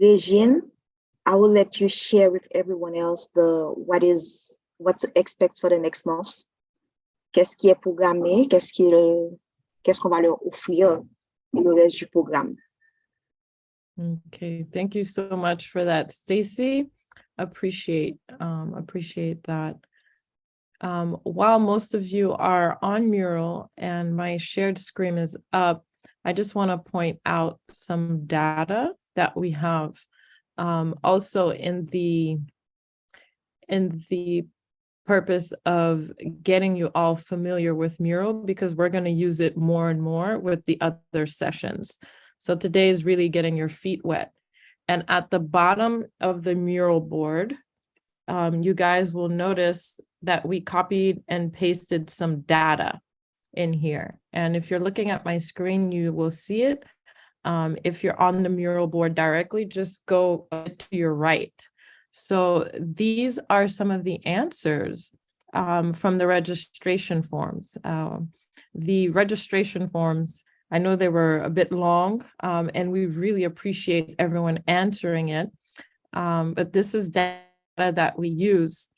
Regine, I will let you share with everyone else what to expect for the next months. Qu'est-ce qui est programmé, qu'est-ce qu'on va leur offrir le reste du programme. Okay, thank you so much for that, Stacy. Appreciate that. While most of you are on Mural and my shared screen is up, I just want to point out some data that we have also in the purpose of getting you all familiar with Mural, because we're going to use it more and more with the other sessions. So today is really getting your feet wet. And at the bottom of the Mural board, you guys will notice that we copied and pasted some data in here. And if you're looking at my screen, you will see it. If you're on the Mural board directly, just go to your right. So these are some of the answers from the registration forms. The registration forms, I know they were a bit long, and we really appreciate everyone answering it. But this is data that we use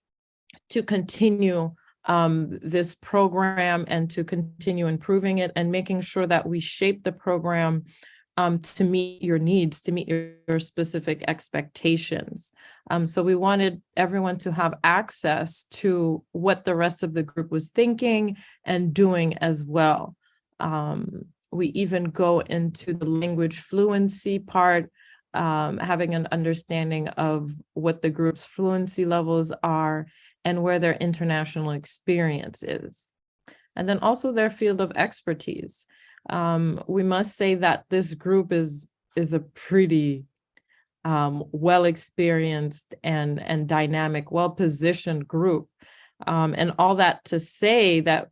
to continue this program and to continue improving it and making sure that we shape the program to meet your needs, to meet your specific expectations. So we wanted everyone to have access to what the rest of the group was thinking and doing as well. We even go into the language fluency part, having an understanding of what the group's fluency levels are and where their international experience is. And then also their field of expertise. We must say that this group is a pretty well-experienced and dynamic, well-positioned group. And all that to say that,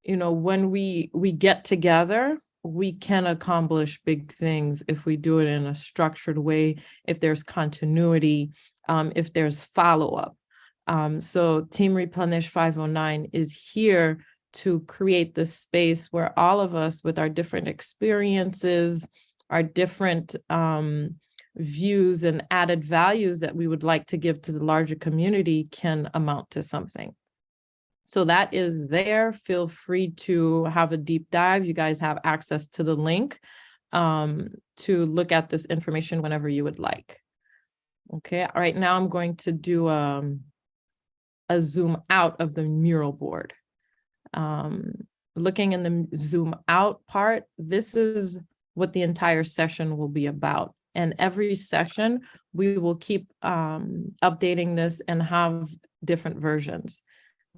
you know, when we get together, we can accomplish big things if we do it in a structured way, if there's continuity, if there's follow-up. So Team Replenish 509 is here to create this space where all of us with our different experiences, our different views and added values that we would like to give to the larger community can amount to something. So that is there. Feel free to have a deep dive. You guys have access to the link to look at this information whenever you would like. Okay, all right, now I'm going to do a zoom out of the Mural board. Looking in the zoom out part, this is what the entire session will be about. And every session, we will keep updating this and have different versions.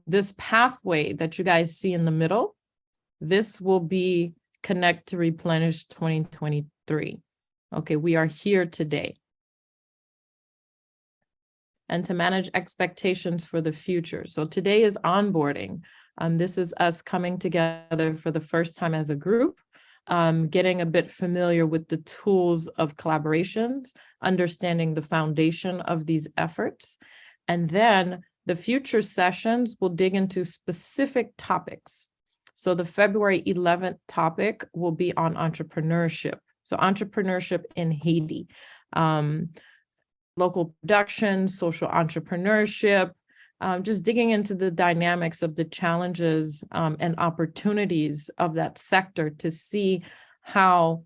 This pathway that you guys see in the middle, this will be Connect to Replenish 2023. Okay, we are here today. And to manage expectations for the future. So today is onboarding. This is us coming together for the first time as a group, getting a bit familiar with the tools of collaborations, understanding the foundation of these efforts. And then the future sessions will dig into specific topics. So the February 11th topic will be on entrepreneurship. So entrepreneurship in Haiti. Local production, social entrepreneurship, just digging into the dynamics of the challenges and opportunities of that sector to see how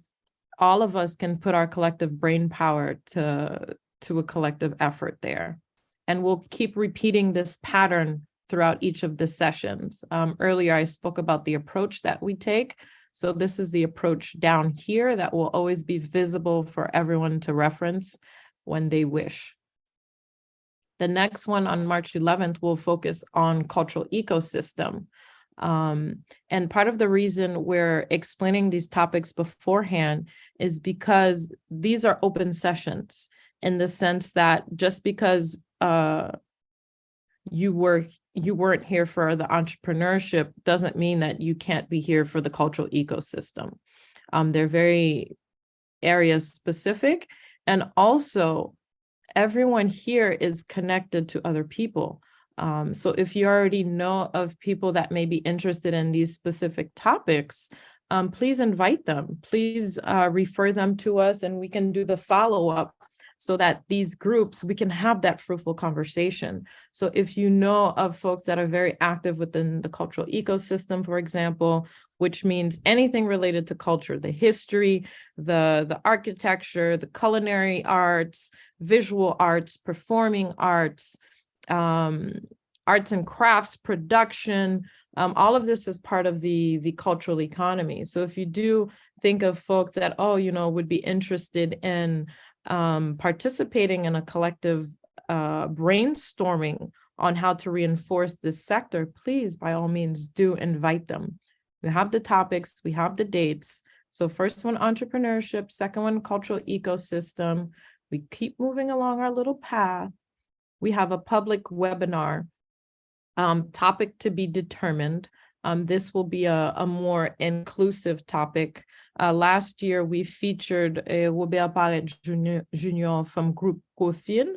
all of us can put our collective brain power to a collective effort there. And we'll keep repeating this pattern throughout each of the sessions. Earlier, I spoke about the approach that we take. So this is the approach down here that will always be visible for everyone to reference when they wish. The next one on March 11th will focus on cultural ecosystem. And part of the reason we're explaining these topics beforehand is because these are open sessions in the sense that just because you weren't here for the entrepreneurship doesn't mean that you can't be here for the cultural ecosystem. They're very area specific. And also, everyone here is connected to other people. So if you already know of people that may be interested in these specific topics, please invite them. Please refer them to us and we can do the follow-up so that these groups, we can have that fruitful conversation. So if you know of folks that are very active within the cultural ecosystem, for example, which means anything related to culture, the history, the architecture, the culinary arts, visual arts, performing arts, arts and crafts, production, all of this is part of the cultural economy. So if you do think of folks that, would be interested in participating in a collective brainstorming on how to reinforce this sector, please, by all means, do invite them. We have the topics, we have the dates. So first one, entrepreneurship, second one, cultural ecosystem. We keep moving along our little path. We have a public webinar, topic to be determined. This will be a more inclusive topic. Last year, we featured Robert Barrett Jr. from Groupe Cofin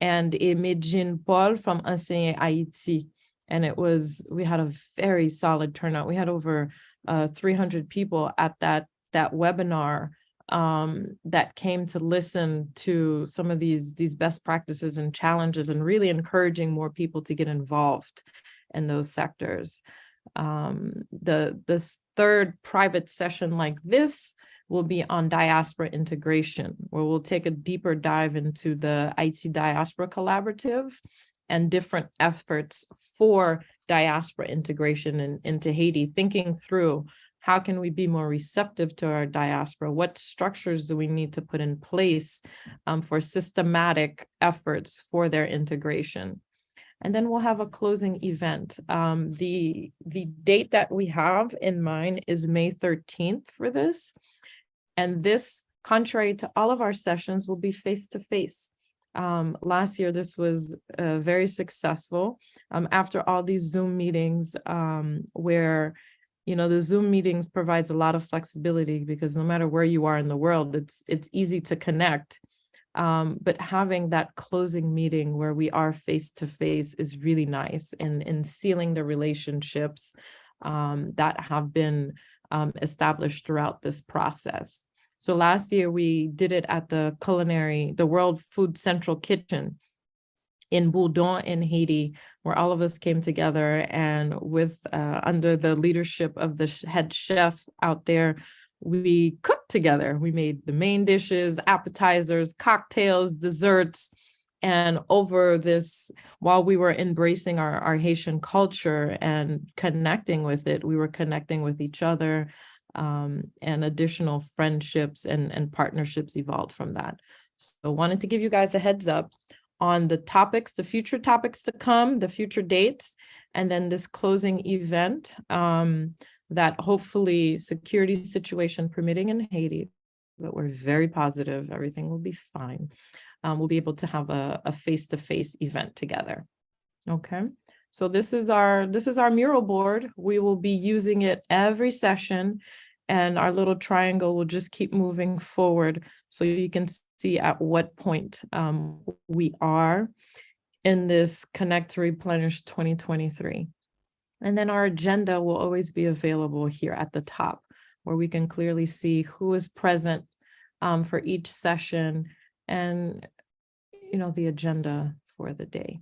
and Jean Paul from Enseigner Haïti. And we had a very solid turnout. We had over 300 people at that webinar that came to listen to some of these best practices and challenges, and really encouraging more people to get involved in those sectors. This third private session like this will be on diaspora integration, where we'll take a deeper dive into the IT Diaspora Collaborative and different efforts for diaspora integration into Haiti, thinking through how can we be more receptive to our diaspora? What structures do we need to put in place for systematic efforts for their integration? And then we'll have a closing event. The date that we have in mind is May 13th for this. And this, contrary to all of our sessions, will be face-to-face. Last year, this was very successful. After all these Zoom meetings where the Zoom meetings provides a lot of flexibility, because no matter where you are in the world, it's easy to connect. But having that closing meeting where we are face to face is really nice, and sealing the relationships that have been established throughout this process. So last year we did it at the World Food Central Kitchen in Bourdon in Haiti, where all of us came together, and with under the leadership of the head chef out there, we cooked together. We made the main dishes, appetizers, cocktails, desserts. And over this, while we were embracing our Haitian culture and connecting with it, we were connecting with each other, and additional friendships and partnerships evolved from that. So wanted to give you guys a heads up on the topics, the future topics to come, the future dates, and then this closing event that hopefully security situation permitting in Haiti, but we're very positive everything will be fine. We'll be able to have a face-to-face event together. Okay, so this is our mural board. We will be using it every session, and our little triangle will just keep moving forward, so you can see at what point we are in this Connect to Replenish 2023. And then our agenda will always be available here at the top, where we can clearly see who is present for each session, and the agenda for the day.